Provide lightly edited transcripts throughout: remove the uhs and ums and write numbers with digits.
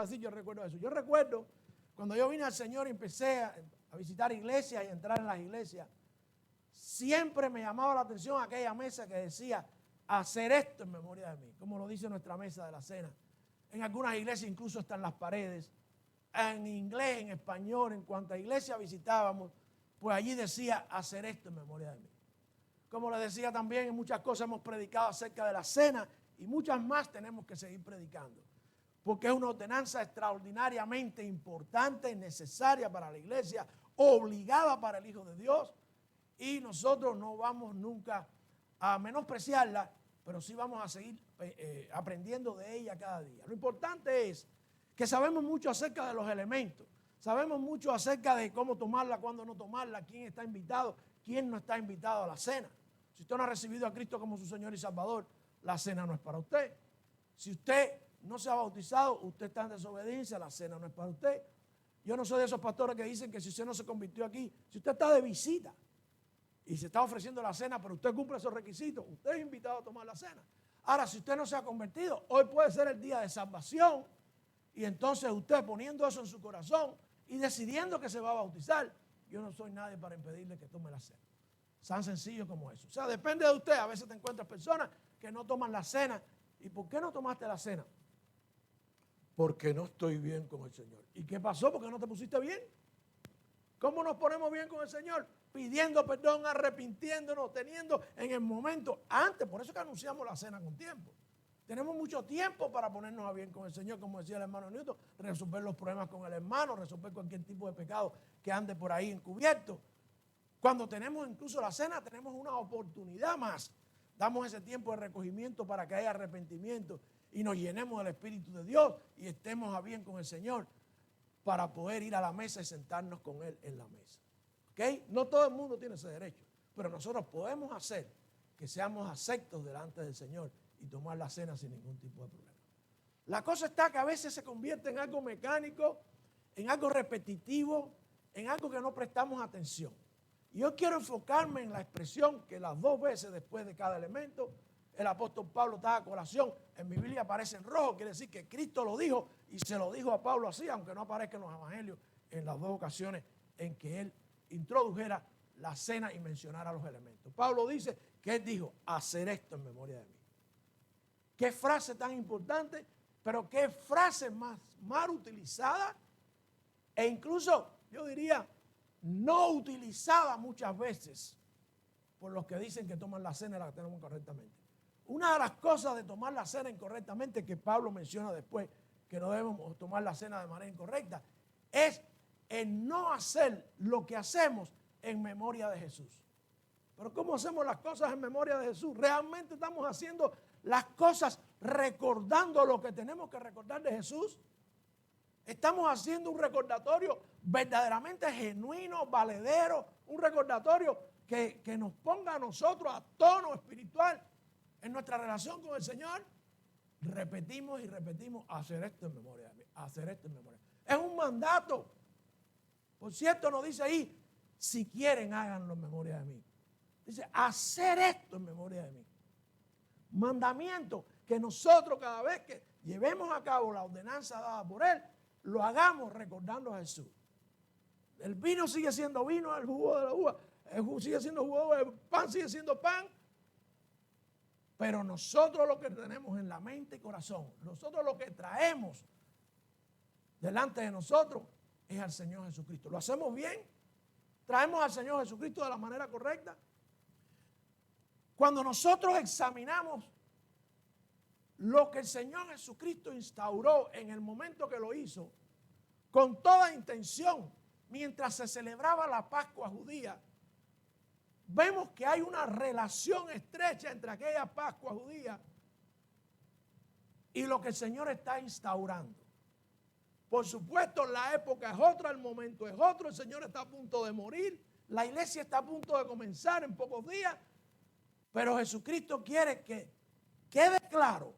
decir, yo recuerdo eso. Yo recuerdo cuando yo vine al Señor y empecé a visitar iglesias y entrar en las iglesias, siempre me llamaba la atención aquella mesa que decía, hacer esto en memoria de mí, como lo dice nuestra mesa de la cena. En algunas iglesias incluso están las paredes, en inglés, en español, en cuanta iglesia visitábamos, pues allí decía, hacer esto en memoria de mí. Como les decía también, en muchas cosas hemos predicado acerca de la cena y muchas más tenemos que seguir predicando, porque es una ordenanza extraordinariamente importante y necesaria para la iglesia, obligada para el Hijo de Dios, y nosotros no vamos nunca a menospreciarla, pero sí vamos a seguir aprendiendo de ella cada día. Lo importante es que sabemos mucho acerca de los elementos, sabemos mucho acerca de cómo tomarla, cuándo no tomarla, quién está invitado, quién no está invitado a la cena. Si usted no ha recibido a Cristo como su Señor y Salvador, la cena no es para usted. Si usted no se ha bautizado, usted está en desobediencia, la cena no es para usted. Yo no soy de esos pastores que dicen que si usted no se convirtió aquí, si usted está de visita y se está ofreciendo la cena, pero usted cumple esos requisitos, usted es invitado a tomar la cena. Ahora, si usted no se ha convertido, hoy puede ser el día de salvación, y entonces usted poniendo eso en su corazón y decidiendo que se va a bautizar, yo no soy nadie para impedirle que tome la cena. Tan sencillo como eso. O sea, depende de usted. A veces te encuentras personas que no toman la cena. ¿Y por qué no tomaste la cena? Porque no estoy bien con el Señor. ¿Y qué pasó? ¿Por qué no te pusiste bien? ¿Cómo nos ponemos bien con el Señor? Pidiendo perdón, arrepintiéndonos, teniendo en el momento, antes, por eso que anunciamos la cena con tiempo. Tenemos mucho tiempo para ponernos a bien con el Señor, como decía el hermano Newton, resolver los problemas con el hermano, resolver cualquier tipo de pecado que ande por ahí encubierto. Cuando tenemos incluso la cena, tenemos una oportunidad más. Damos ese tiempo de recogimiento para que haya arrepentimiento y nos llenemos del Espíritu de Dios y estemos a bien con el Señor para poder ir a la mesa y sentarnos con Él en la mesa. ¿Okay? No todo el mundo tiene ese derecho, pero nosotros podemos hacer que seamos aceptos delante del Señor y tomar la cena sin ningún tipo de problema. La cosa está que a veces se convierte en algo mecánico, en algo repetitivo, en algo que no prestamos atención. Y yo quiero enfocarme en la expresión que las dos veces después de cada elemento, el apóstol Pablo está a colación. En mi Biblia aparece en rojo, quiere decir que Cristo lo dijo y se lo dijo a Pablo así, aunque no aparezca en los evangelios en las dos ocasiones en que él introdujera la cena y mencionara los elementos. Pablo dice que él dijo, hacer esto en memoria de mí. Qué frase tan importante, pero qué frase más mal utilizada e incluso, yo diría, no utilizada muchas veces por los que dicen que toman la cena y la tenemos correctamente. Una de las cosas de tomar la cena incorrectamente que Pablo menciona después, que no debemos tomar la cena de manera incorrecta, es el no hacer lo que hacemos en memoria de Jesús. Pero ¿cómo hacemos las cosas en memoria de Jesús? ¿Realmente estamos haciendo las cosas recordando lo que tenemos que recordar de Jesús? Estamos haciendo un recordatorio verdaderamente genuino, valedero, un recordatorio que nos ponga a nosotros a tono espiritual en nuestra relación con el Señor. Repetimos y repetimos, hacer esto en memoria de mí, hacer esto en memoria. Es un mandato. Por cierto, nos dice ahí, si quieren háganlo en memoria de mí. Dice, hacer esto en memoria de mí. Mandamiento que nosotros cada vez que llevemos a cabo la ordenanza dada por Él, lo hagamos recordando a Jesús. El vino sigue siendo vino, el jugo de la uva, el jugo sigue siendo jugo, el pan sigue siendo pan. Pero nosotros lo que tenemos en la mente y corazón, nosotros lo que traemos delante de nosotros es al Señor Jesucristo. ¿Lo hacemos bien? ¿Traemos al Señor Jesucristo de la manera correcta? Cuando nosotros examinamos lo que el Señor Jesucristo instauró en el momento que lo hizo, con toda intención, mientras se celebraba la Pascua judía, vemos que hay una relación estrecha entre aquella Pascua judía y lo que el Señor está instaurando. Por supuesto, la época es otra, el momento es otro, el Señor está a punto de morir, la iglesia está a punto de comenzar en pocos días, pero Jesucristo quiere que quede claro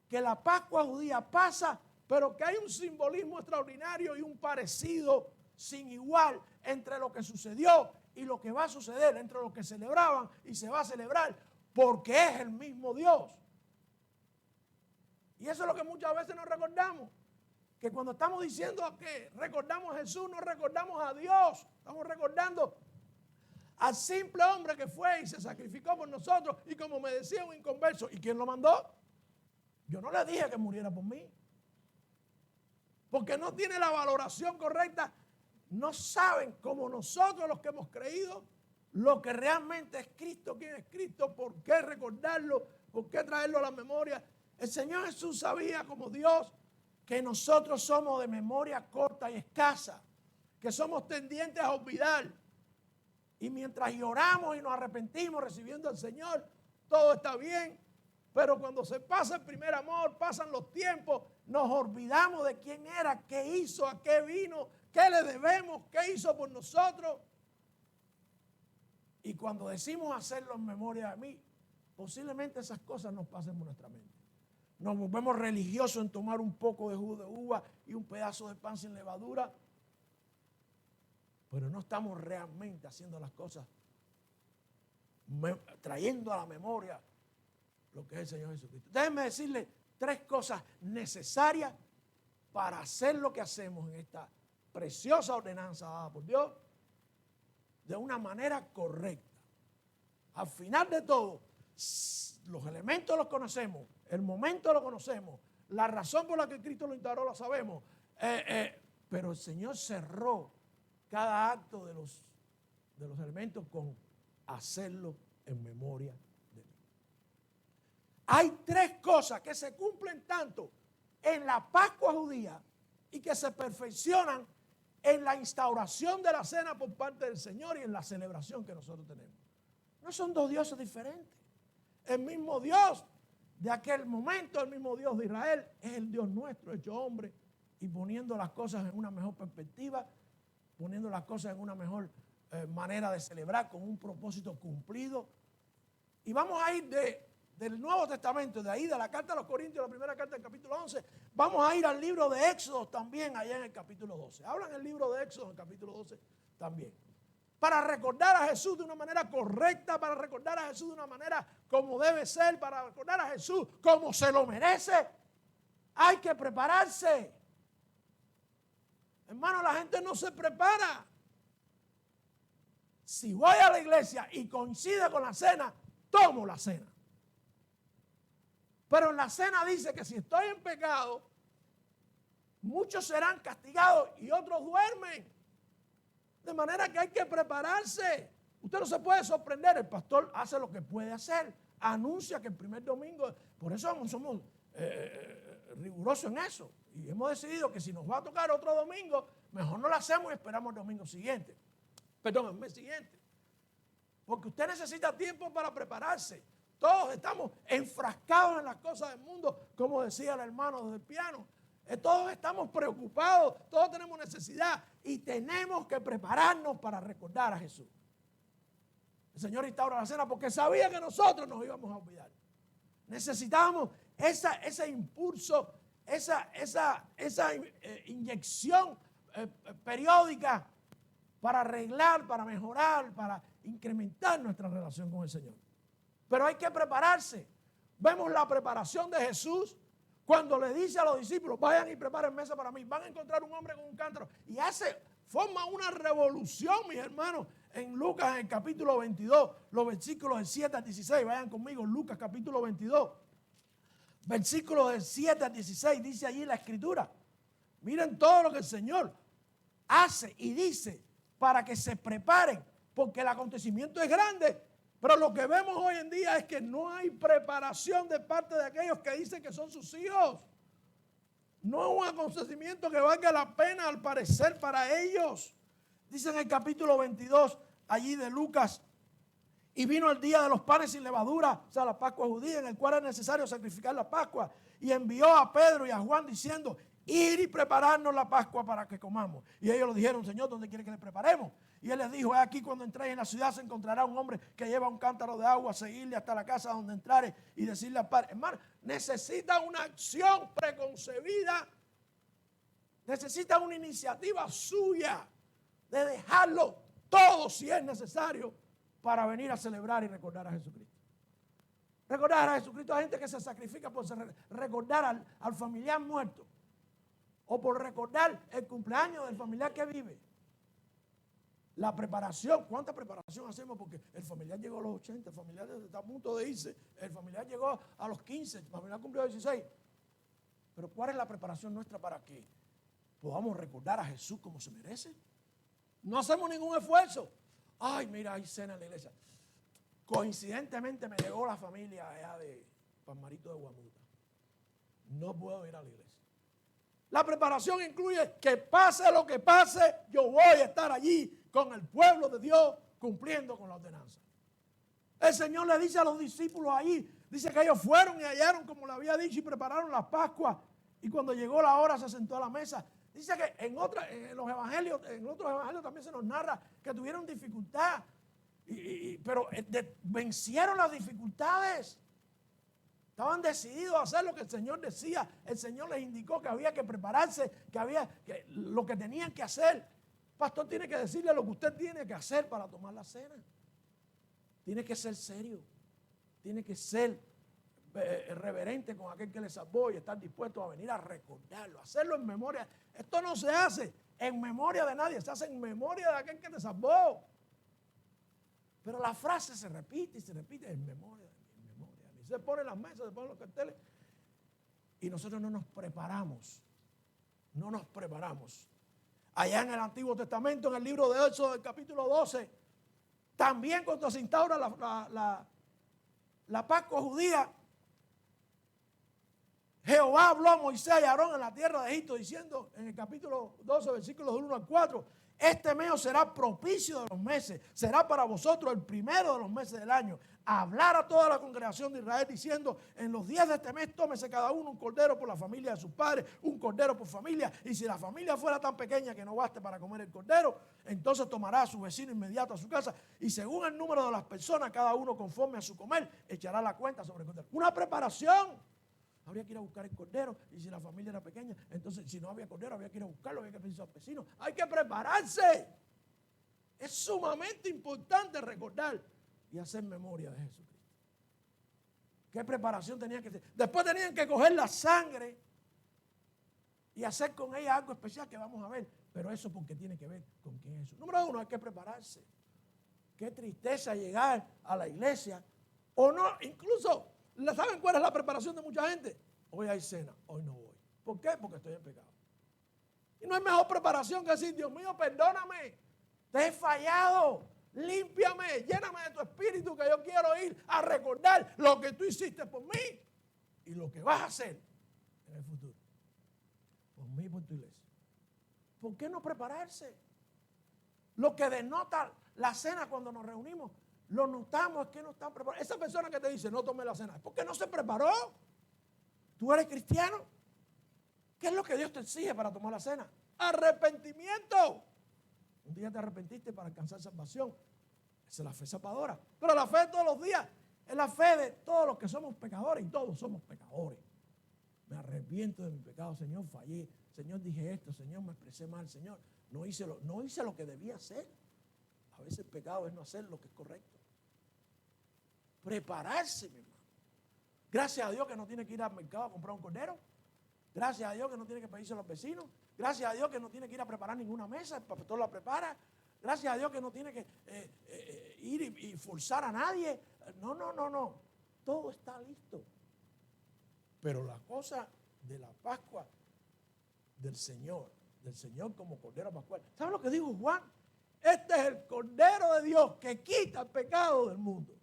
que la Pascua judía pasa, pero que hay un simbolismo extraordinario y un parecido sin igual entre lo que sucedió y lo que va a suceder, entre lo que celebraban y se va a celebrar, porque es el mismo Dios. Y eso es lo que muchas veces nos recordamos. que cuando estamos diciendo que recordamos a Jesús, no recordamos a Dios, estamos recordando al simple hombre que fue y se sacrificó por nosotros. Y como me decía un inconverso, ¿y quién lo mandó? Yo no le dije que muriera por mí. Porque no tiene la valoración correcta. No saben, como nosotros los que hemos creído, lo que realmente es Cristo, quién es Cristo, por qué recordarlo, por qué traerlo a la memoria. El Señor Jesús sabía, como Dios, que nosotros somos de memoria corta y escasa, que somos tendientes a olvidar. Y mientras lloramos y nos arrepentimos recibiendo al Señor, todo está bien. Pero cuando se pasa el primer amor, pasan los tiempos, nos olvidamos de quién era, qué hizo, a qué vino, qué le debemos, qué hizo por nosotros. Y cuando decimos hacerlo en memoria de mí, posiblemente esas cosas nos pasen por nuestra mente. Nos volvemos religiosos en tomar un poco de jugo de uva y un pedazo de pan sin levadura, pero no estamos realmente haciendo las cosas, trayendo a la memoria lo que es el Señor Jesucristo. Déjenme decirle 3 cosas necesarias para hacer lo que hacemos en esta preciosa ordenanza dada por Dios de una manera correcta. Al final de todo, los elementos los conocemos, el momento lo conocemos, la razón por la que Cristo lo instauró la sabemos, pero el Señor cerró cada acto de los elementos con hacerlo en memoria de mí. Hay 3 cosas que se cumplen tanto en la Pascua judía y que se perfeccionan en la instauración de la cena por parte del Señor y en la celebración que nosotros tenemos. No son 2 dioses diferentes. El mismo Dios de aquel momento, el mismo Dios de Israel, es el Dios nuestro, hecho hombre, y poniendo las cosas en una mejor perspectiva, poniendo las cosas en una mejor manera de celebrar, con un propósito cumplido. Y vamos a ir del Nuevo Testamento, de ahí de la carta a los Corintios, la primera carta del capítulo 11, vamos a ir al libro de Éxodo también, allá en el capítulo 12. Hablan el libro de Éxodo en el capítulo 12 también. Para recordar a Jesús de una manera correcta, para recordar a Jesús de una manera como debe ser, para recordar a Jesús como se lo merece, hay que prepararse. Hermano, la gente no se prepara. Si voy a la iglesia y coincide con la cena, tomo la cena. Pero en la cena dice que si estoy en pecado, muchos serán castigados y otros duermen. De manera que hay que prepararse. Usted no se puede sorprender. El pastor hace lo que puede hacer. Anuncia que el primer domingo, por eso somos rigurosos en eso. Y hemos decidido que si nos va a tocar otro domingo, mejor no lo hacemos y esperamos el domingo siguiente. Perdón, el mes siguiente. Porque usted necesita tiempo para prepararse. Todos estamos enfrascados en las cosas del mundo, como decía el hermano desde el piano. Todos estamos preocupados, todos tenemos necesidad y tenemos que prepararnos para recordar a Jesús. El Señor instaura la cena porque sabía que nosotros nos íbamos a olvidar. Necesitábamos ese impulso, esa inyección periódica para arreglar, para mejorar, para incrementar nuestra relación con el Señor. Pero hay que prepararse. Vemos la preparación de Jesús cuando le dice a los discípulos, vayan y preparen mesa para mí. Van a encontrar un hombre con un cántaro. Y forma una revolución, mis hermanos, en Lucas, en el capítulo 22, los versículos del 7 al 16. Vayan conmigo, Lucas capítulo 22. Versículos del 7 al 16, dice allí la Escritura. Miren todo lo que el Señor hace y dice para que se preparen, porque el acontecimiento es grande. Pero lo que vemos hoy en día es que no hay preparación de parte de aquellos que dicen que son sus hijos. No es un acontecimiento que valga la pena al parecer para ellos. Dice en el capítulo 22, allí de Lucas, y vino el día de los panes sin levadura, o sea, la Pascua judía, en el cual era necesario sacrificar la Pascua. Y envió a Pedro y a Juan diciendo, ir y prepararnos la Pascua para que comamos. Y ellos le dijeron, Señor, ¿dónde quiere que le preparemos? Y él les dijo, aquí cuando entréis en la ciudad se encontrará un hombre que lleva un cántaro de agua, seguirle hasta la casa donde entrare y decirle al Padre. Hermano, necesita una acción preconcebida, necesita una iniciativa suya de dejarlo todo si es necesario para venir a celebrar y recordar a Jesucristo. Recordar a Jesucristo, hay gente que se sacrifica por recordar al familiar muerto. o por recordar el cumpleaños del familiar que vive. La preparación, ¿cuánta preparación hacemos? Porque el familiar llegó a los 80, el familiar está a punto de irse, el familiar llegó a los 15, el familiar cumplió 16. Pero ¿cuál es la preparación nuestra para que podamos recordar a Jesús como se merece? No hacemos ningún esfuerzo. Ay, mira, hay cena en la iglesia. Coincidentemente me llegó la familia allá de Palmarito de Guamuta. No puedo ir a la iglesia. La preparación incluye que pase lo que pase, yo voy a estar allí con el pueblo de Dios cumpliendo con la ordenanza. El Señor le dice a los discípulos allí, dice que ellos fueron y hallaron como le había dicho y prepararon las Pascuas. Y cuando llegó la hora se sentó a la mesa. Dice que en otros evangelios también se nos narra que tuvieron dificultad, pero vencieron las dificultades. Estaban decididos a hacer lo que el Señor decía. El Señor les indicó que había que prepararse, que lo que tenían que hacer. Pastor tiene que decirle lo que usted tiene que hacer para tomar la cena. Tiene que ser serio. Tiene que ser reverente con aquel que le salvó y estar dispuesto a venir a recordarlo, hacerlo en memoria. Esto no se hace en memoria de nadie, se hace en memoria de aquel que te salvó. Pero la frase se repite y se repite en memoria. Y se ponen las mesas, se ponen los carteles y nosotros no nos preparamos. No nos preparamos. Allá en el Antiguo Testamento, en el libro de Éxodo, del capítulo 12, también cuando se instaura la Pascua judía, Jehová habló a Moisés y a Aarón en la tierra de Egipto diciendo en el capítulo 12, versículos del 1 al 4, este mes será propicio de los meses, será para vosotros el primero de los meses del año. Hablar a toda la congregación de Israel diciendo, en los días de este mes tómese cada uno un cordero por la familia de sus padres, un cordero por familia, y si la familia fuera tan pequeña que no baste para comer el cordero, entonces tomará a su vecino inmediato a su casa, y según el número de las personas, cada uno conforme a su comer, echará la cuenta sobre el cordero. Una preparación. Habría que ir a buscar el cordero, y si la familia era pequeña, entonces si no había cordero, había que ir a buscarlo, había que pedirse al vecino. Hay que prepararse. Es sumamente importante recordar y hacer memoria de Jesucristo. ¿Qué preparación tenían que hacer? Después tenían que coger la sangre y hacer con ella algo especial que vamos a ver. Pero eso porque tiene que ver con quién es Jesús. Número uno, hay que prepararse. Qué tristeza llegar a la iglesia o no, incluso... ¿Saben cuál es la preparación de mucha gente? Hoy hay cena, hoy no voy. ¿Por qué? Porque estoy en pecado. Y no hay mejor preparación que decir, Dios mío, perdóname, te he fallado, límpiame, lléname de tu espíritu que yo quiero ir a recordar lo que tú hiciste por mí y lo que vas a hacer en el futuro. Por mí y por tu iglesia. ¿Por qué no prepararse? Lo que denota la cena cuando nos reunimos, lo notamos, es que no están preparados. Esa persona que te dice no tome la cena, ¿es porque no se preparó? ¿Tú eres cristiano? ¿Qué es lo que Dios te exige para tomar la cena? Arrepentimiento. Un día te arrepentiste para alcanzar salvación. Esa es la fe salvadora. Pero la fe de todos los días es la fe de todos los que somos pecadores, y todos somos pecadores. Me arrepiento de mi pecado, Señor, fallé. Señor, dije esto, Señor, me expresé mal, Señor. No hice lo que debía hacer. A veces el pecado es no hacer lo que es correcto. Prepararse, mi hermano. Gracias a Dios que no tiene que ir al mercado a comprar un cordero. Gracias a Dios que no tiene que pedirse a los vecinos. Gracias a Dios que no tiene que ir a preparar ninguna mesa, el pastor la prepara. Gracias a Dios que no tiene que ir y forzar a nadie. No. Todo está listo. Pero la cosa de la Pascua del Señor como Cordero Pascual. ¿Saben lo que dijo Juan? Este es el Cordero de Dios que quita el pecado del mundo.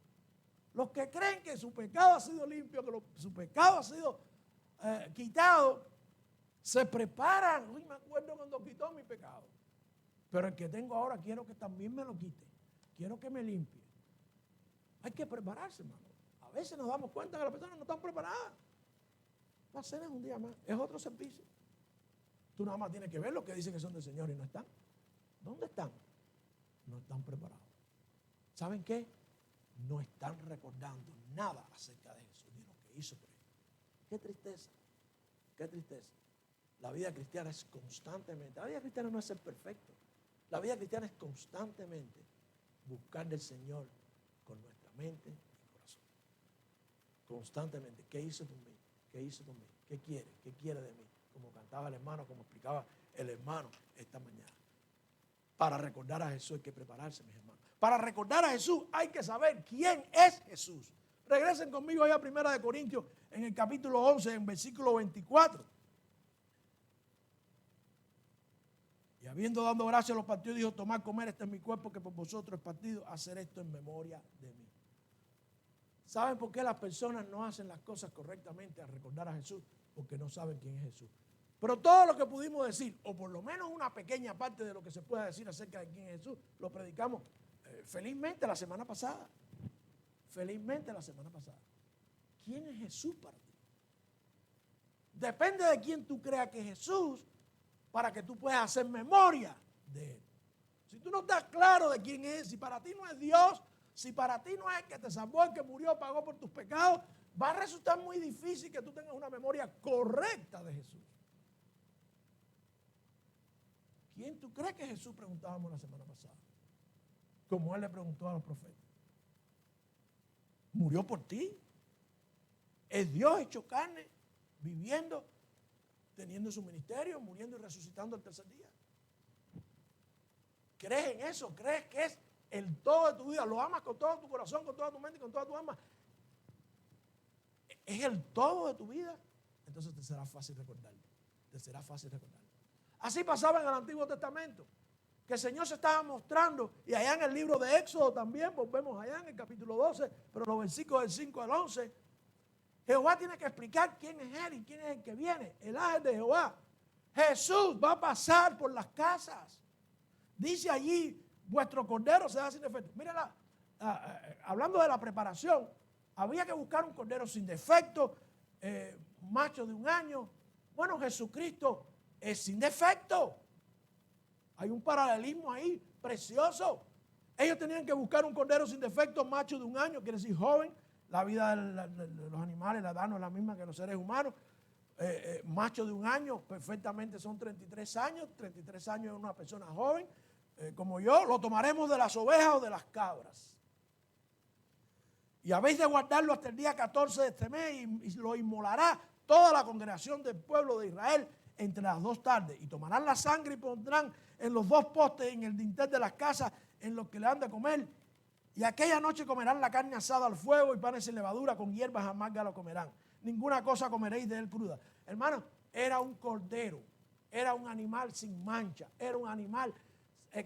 Los que creen que su pecado ha sido limpio, que su pecado ha sido quitado, se preparan. Uy, me acuerdo cuando quitó mi pecado. Pero el que tengo ahora quiero que también me lo quite. Quiero que me limpie. Hay que prepararse, hermano. A veces nos damos cuenta que las personas no están preparadas. La cena es un día más, es otro servicio. Tú nada más tienes que ver lo que dicen que son del Señor y no están. ¿Dónde están? No están preparados. ¿Saben qué? No están recordando nada acerca de Jesús ni lo que hizo por ellos. Qué tristeza, qué tristeza. La vida cristiana es constantemente, la vida cristiana no es ser perfecto. La vida cristiana es constantemente buscar del Señor con nuestra mente y corazón. Constantemente, ¿qué hizo por mí? ¿Qué hizo por mí? ¿Qué quiere? ¿Qué quiere de mí? como cantaba el hermano, como explicaba el hermano esta mañana. Para recordar a Jesús hay que prepararse, mis hermanos. Para recordar a Jesús hay que saber quién es Jesús. Regresen conmigo ahí a 1 Corintios en el capítulo 11, en versículo 24. Y habiendo dado gracias a los partidos, dijo: tomad, comer, este es mi cuerpo que por vosotros es partido, hacer esto en memoria de mí. ¿Saben por qué las personas no hacen las cosas correctamente al recordar a Jesús? Porque no saben quién es Jesús. Pero todo lo que pudimos decir, o por lo menos una pequeña parte de lo que se pueda decir acerca de quién es Jesús, lo predicamos felizmente la semana pasada. Felizmente la semana pasada. ¿Quién es Jesús para ti? Depende de quién tú creas que es Jesús, para que tú puedas hacer memoria de Él. Si tú no estás claro de quién es, si para ti no es Dios, si para ti no es el que te salvó, el que murió, pagó por tus pecados, va a resultar muy difícil que tú tengas una memoria correcta de Jesús. ¿Quién tú crees que es Jesús? Preguntábamos la semana pasada. Como Él le preguntó a los profetas. Murió por ti. Es Dios hecho carne, viviendo, teniendo su ministerio, muriendo y resucitando el tercer día. ¿Crees en eso? ¿Crees que es el todo de tu vida? ¿Lo amas con todo tu corazón, con toda tu mente y con toda tu alma? ¿Es el todo de tu vida? Entonces te será fácil recordarlo. Te será fácil recordarlo. Así pasaba en el Antiguo Testamento, que el Señor se estaba mostrando, y allá en el libro de Éxodo también, volvemos allá en el capítulo 12, pero los versículos del 5 al 11, Jehová tiene que explicar quién es Él y quién es el que viene, el ángel de Jehová. Jesús va a pasar por las casas. Dice allí, vuestro cordero se da sin defecto. Mira, hablando de la preparación, había que buscar un cordero sin defecto, macho de 1 año. Bueno, Jesucristo es sin defecto. Hay un paralelismo ahí precioso. Ellos tenían que buscar un cordero sin defecto, macho de 1 año, quiere decir joven. La vida de los animales, la edad no es la misma que los seres humanos. Macho de 1 año, perfectamente son 33 años. 33 años es una persona joven. Como yo, lo tomaremos de las ovejas o de las cabras. Y habéis de guardarlo hasta el día 14 de este mes y lo inmolará toda la congregación del pueblo de Israel entre las 2 tardes. Y tomarán la sangre y pondrán en los 2 postes, en el dintel de las casas, en los que le han de comer. Y aquella noche comerán la carne asada al fuego y panes sin levadura, con hierbas amargas lo comerán. Ninguna cosa comeréis de él cruda. Hermano, era un cordero, era un animal sin mancha, era un animal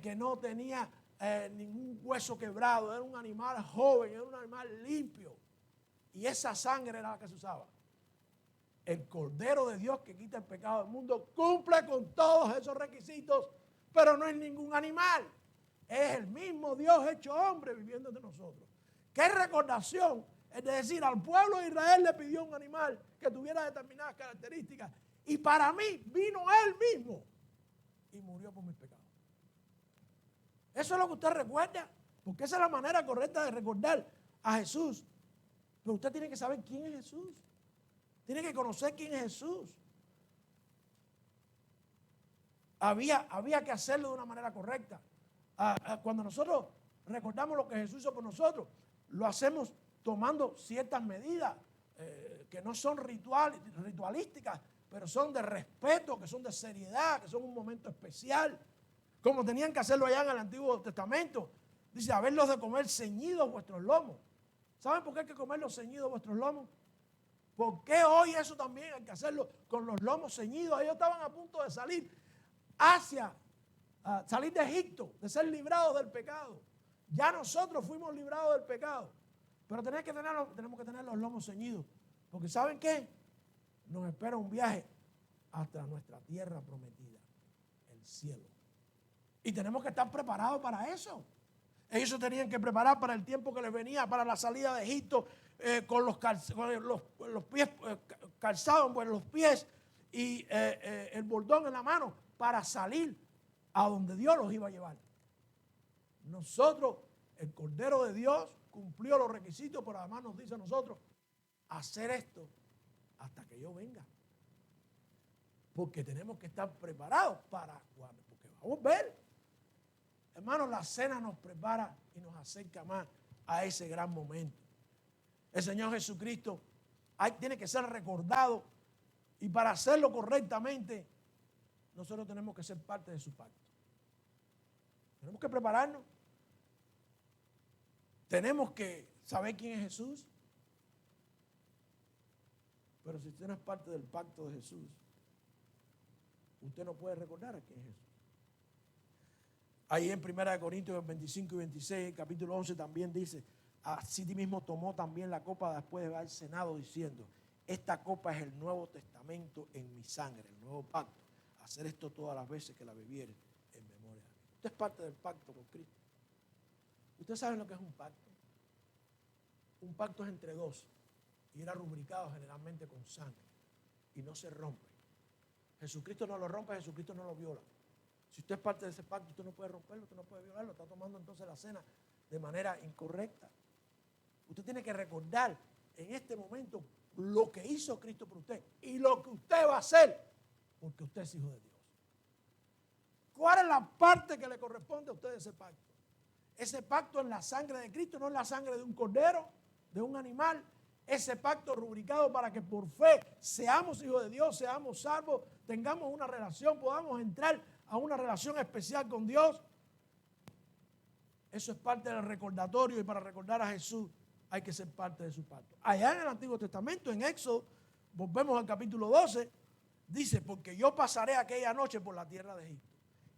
que no tenía ningún hueso quebrado, era un animal joven, era un animal limpio. Y esa sangre era la que se usaba. El Cordero de Dios que quita el pecado del mundo cumple con todos esos requisitos, pero no es ningún animal. Es el mismo Dios hecho hombre viviendo entre nosotros. ¿Qué recordación? Es decir, al pueblo de Israel le pidió un animal que tuviera determinadas características. Y para mí vino Él mismo y murió por mis pecados. Eso es lo que usted recuerda, porque esa es la manera correcta de recordar a Jesús. Pero usted tiene que saber quién es Jesús. Tiene que conocer quién es Jesús. Había que hacerlo de una manera correcta. Cuando nosotros recordamos lo que Jesús hizo por nosotros, lo hacemos tomando ciertas medidas que no son ritualísticas, pero son de respeto, que son de seriedad, que son un momento especial, como tenían que hacerlo allá en el Antiguo Testamento. Dice, haberlos de comer ceñidos vuestros lomos. ¿Saben por qué hay que comerlos ceñidos vuestros lomos? ¿Por qué hoy eso también hay que hacerlo con los lomos ceñidos? Ellos estaban a punto de salir salir de Egipto, de ser librados del pecado. Ya nosotros fuimos librados del pecado. Pero tenemos que tener los lomos ceñidos. Porque ¿saben qué? Nos espera un viaje hasta nuestra tierra prometida, el cielo. Y tenemos que estar preparados para eso. Ellos se tenían que preparar para el tiempo que les venía, para la salida de Egipto, con los pies calzados en los pies y el bordón en la mano, para salir a donde Dios los iba a llevar. Nosotros, el Cordero de Dios, cumplió los requisitos, pero además nos dice a nosotros, hacer esto hasta que yo venga. Porque tenemos que estar preparados para cuando, porque vamos a ver. Hermanos, la cena nos prepara y nos acerca más a ese gran momento. El Señor Jesucristo tiene que ser recordado Y para hacerlo correctamente, nosotros tenemos que ser parte de su pacto. Tenemos que prepararnos. Tenemos que saber quién es Jesús. Pero si usted no es parte del pacto de Jesús, usted no puede recordar a quién es Jesús. Ahí en 1 Corintios 25 y 26, capítulo 11 también dice, así mismo tomó también la copa después de haber cenado diciendo, esta copa es el Nuevo Testamento en mi sangre, el nuevo pacto. Hacer esto todas las veces que la bebiere en memoria de mí. Usted es parte del pacto con Cristo. ¿Usted sabe lo que es un pacto? Un pacto es entre dos y era rubricado generalmente con sangre y no se rompe. Jesucristo no lo rompe, Jesucristo no lo viola. Si usted es parte de ese pacto, usted no puede romperlo, usted no puede violarlo, está tomando entonces la cena de manera incorrecta. Usted tiene que recordar en este momento lo que hizo Cristo por usted y lo que usted va a hacer porque usted es hijo de Dios. ¿Cuál es la parte que le corresponde a usted de ese pacto? Ese pacto es la sangre de Cristo, no es la sangre de un cordero, de un animal. Ese pacto rubricado para que por fe seamos hijos de Dios, seamos salvos, tengamos una relación, podamos entrar a una relación especial con Dios. Eso es parte del recordatorio y para recordar a Jesús hay que ser parte de su pacto. Allá en el Antiguo Testamento, en Éxodo, volvemos al capítulo 12, dice, porque yo pasaré aquella noche por la tierra de Egipto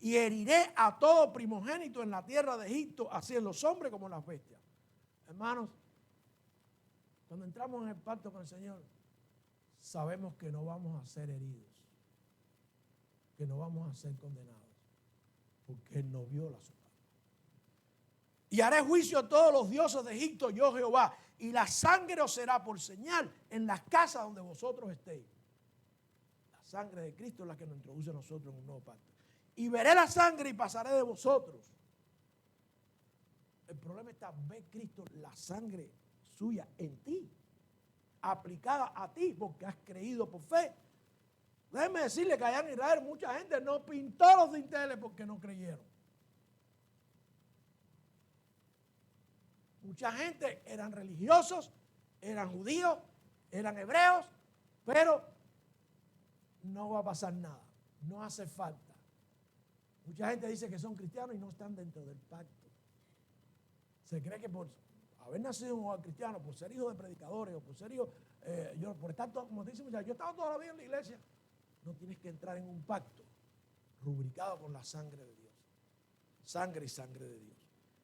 y heriré a todo primogénito en la tierra de Egipto, así en los hombres como en las bestias. Hermanos, cuando entramos en el pacto con el Señor, sabemos que no vamos a ser heridos, que no vamos a ser condenados, porque Él no viola su pacto. Y haré juicio a todos los dioses de Egipto, yo Jehová, y la sangre os será por señal en las casas donde vosotros estéis. La sangre de Cristo es la que nos introduce a nosotros en un nuevo pacto. Y veré la sangre y pasaré de vosotros. El problema está, ve Cristo, la sangre suya en ti, aplicada a ti, porque has creído por fe. Déjeme decirle que allá en Israel mucha gente no pintó los dinteles porque no creyeron. Mucha gente eran religiosos, eran judíos, eran hebreos, pero no va a pasar nada, no hace falta. Mucha gente dice que son cristianos y no están dentro del pacto. Se cree que por haber nacido en un hogar cristiano, por ser hijo de predicadores o por ser hijo, por estar todo, como dice muchachos, yo he estado toda la vida en la iglesia. No tienes que entrar en un pacto rubricado con la sangre de Dios. Sangre y sangre de Dios.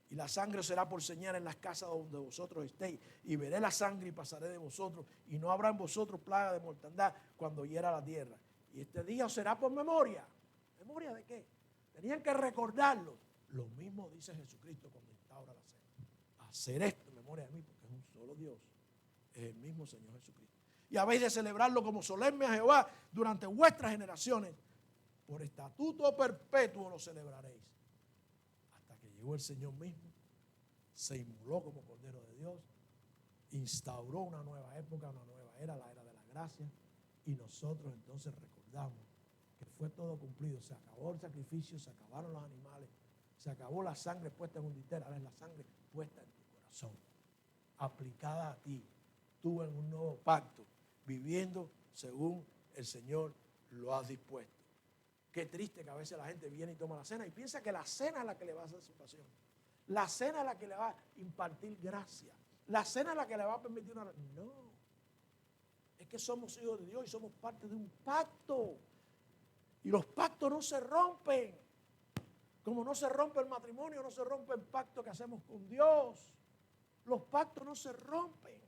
Y la sangre será por señal en las casas donde vosotros estéis. Y veré la sangre y pasaré de vosotros. Y no habrá en vosotros plaga de mortandad cuando hiera la tierra. Y este día os será por memoria. ¿Memoria de qué? Tenían que recordarlo. Lo mismo dice Jesucristo cuando instaura la cena. Hacer esto en memoria de mí, porque es un solo Dios. Es el mismo Señor Jesucristo. Y habéis de celebrarlo como solemne a Jehová durante vuestras generaciones. Por estatuto perpetuo lo celebraréis. Hasta que llegó el Señor mismo, se inmoló como Cordero de Dios, instauró una nueva época, una nueva era, la era de la gracia. Y nosotros entonces recordamos que fue todo cumplido. Se acabó el sacrificio, se acabaron los animales, se acabó la sangre puesta en un dintel, ahora es la sangre puesta en tu corazón, aplicada a ti, tú en un nuevo pacto, viviendo según el Señor lo ha dispuesto. Qué triste que a veces la gente viene y toma la cena y piensa que la cena es la que le va a hacer salvación. La cena es la que le va a impartir gracia. La cena es la que le va a permitir una... No, es que somos hijos de Dios y somos parte de un pacto. Y los pactos no se rompen. Como no se rompe el matrimonio, no se rompe el pacto que hacemos con Dios. Los pactos no se rompen.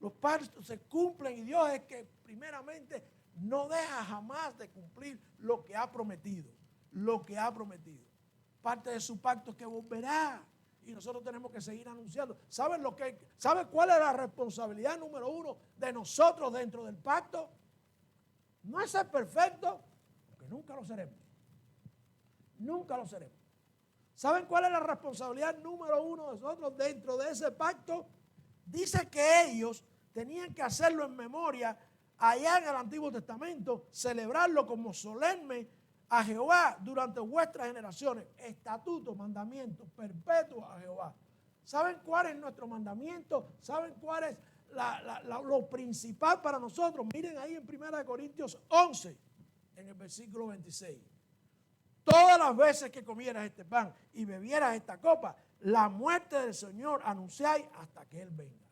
Los pactos se cumplen y Dios es que primeramente no deja jamás de cumplir lo que ha prometido. Lo que ha prometido. Parte de su pacto es que volverá. Y nosotros tenemos que seguir anunciando. ¿Saben cuál es la responsabilidad número uno de nosotros dentro del pacto? No es ser perfecto, porque nunca lo seremos. Nunca lo seremos. ¿Saben cuál es la responsabilidad número uno de nosotros dentro de ese pacto? Dice que ellos tenían que hacerlo en memoria allá en el Antiguo Testamento, celebrarlo como solemne a Jehová durante vuestras generaciones. Estatutos, mandamientos perpetuos a Jehová. ¿Saben cuál es nuestro mandamiento? ¿Saben cuál es lo principal para nosotros. Miren ahí en 1 Corintios 11, en el versículo 26. Todas las veces que comieras este pan y bebieras esta copa, la muerte del Señor anunciáis hasta que Él venga.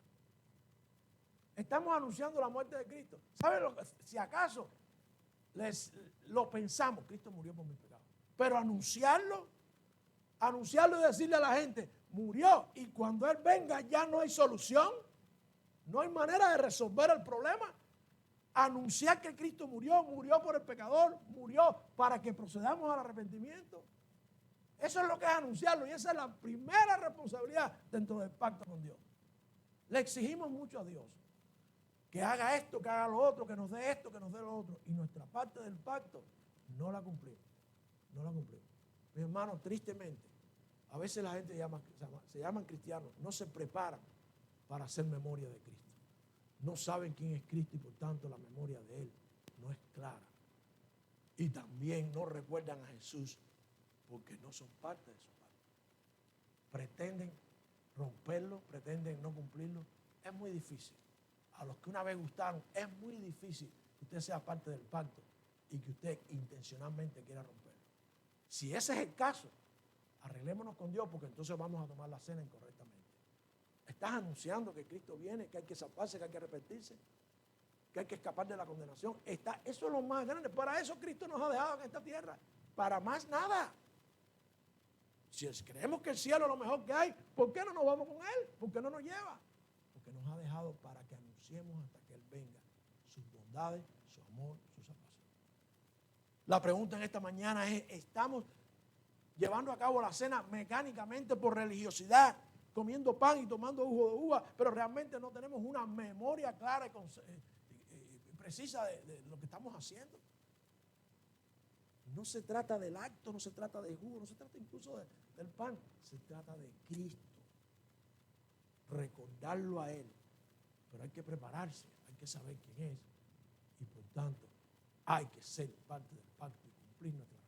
Estamos anunciando la muerte de Cristo. ¿Saben lo que? Si acaso lo pensamos, Cristo murió por mis pecados. Pero anunciarlo y decirle a la gente, murió, y cuando Él venga ya no hay solución, no hay manera de resolver el problema. Anunciar que Cristo murió por el pecador, murió para que procedamos al arrepentimiento. Eso es lo que es anunciarlo, y esa es la primera responsabilidad dentro del pacto con Dios. Le exigimos mucho a Dios que haga esto, que haga lo otro, que nos dé esto, que nos dé lo otro, y nuestra parte del pacto no la cumplimos. No la cumplimos. Mi hermano, tristemente, a veces la gente se llaman cristianos, no se preparan para hacer memoria de Cristo. No saben quién es Cristo y por tanto la memoria de Él no es clara. Y también no recuerdan a Jesús porque no son parte de su pacto. Pretenden romperlo, pretenden no cumplirlo. Es muy difícil. A los que una vez gustaron, es muy difícil que usted sea parte del pacto y que usted intencionalmente quiera romperlo. Si ese es el caso, arreglémonos con Dios porque entonces vamos a tomar la cena incorrectamente. Estás anunciando que Cristo viene, que hay que salvarse, que hay que arrepentirse, que hay que escapar de la condenación. Eso es lo más grande. Para eso Cristo nos ha dejado en esta tierra. Para más nada. Si creemos que el cielo es lo mejor que hay, ¿por qué no nos vamos con Él? ¿Por qué no nos lleva? Porque nos ha dejado para que anunciemos hasta que Él venga sus bondades, su amor, su salvación. La pregunta en esta mañana es, ¿estamos llevando a cabo la cena mecánicamente por religiosidad, comiendo pan y tomando jugo de uva, pero realmente no tenemos una memoria clara y precisa de lo que estamos haciendo? No se trata del acto, no se trata del jugo, no se trata incluso del pan, se trata de Cristo. Recordarlo a Él, pero hay que prepararse, hay que saber quién es y por tanto hay que ser parte del pacto y cumplir nuestra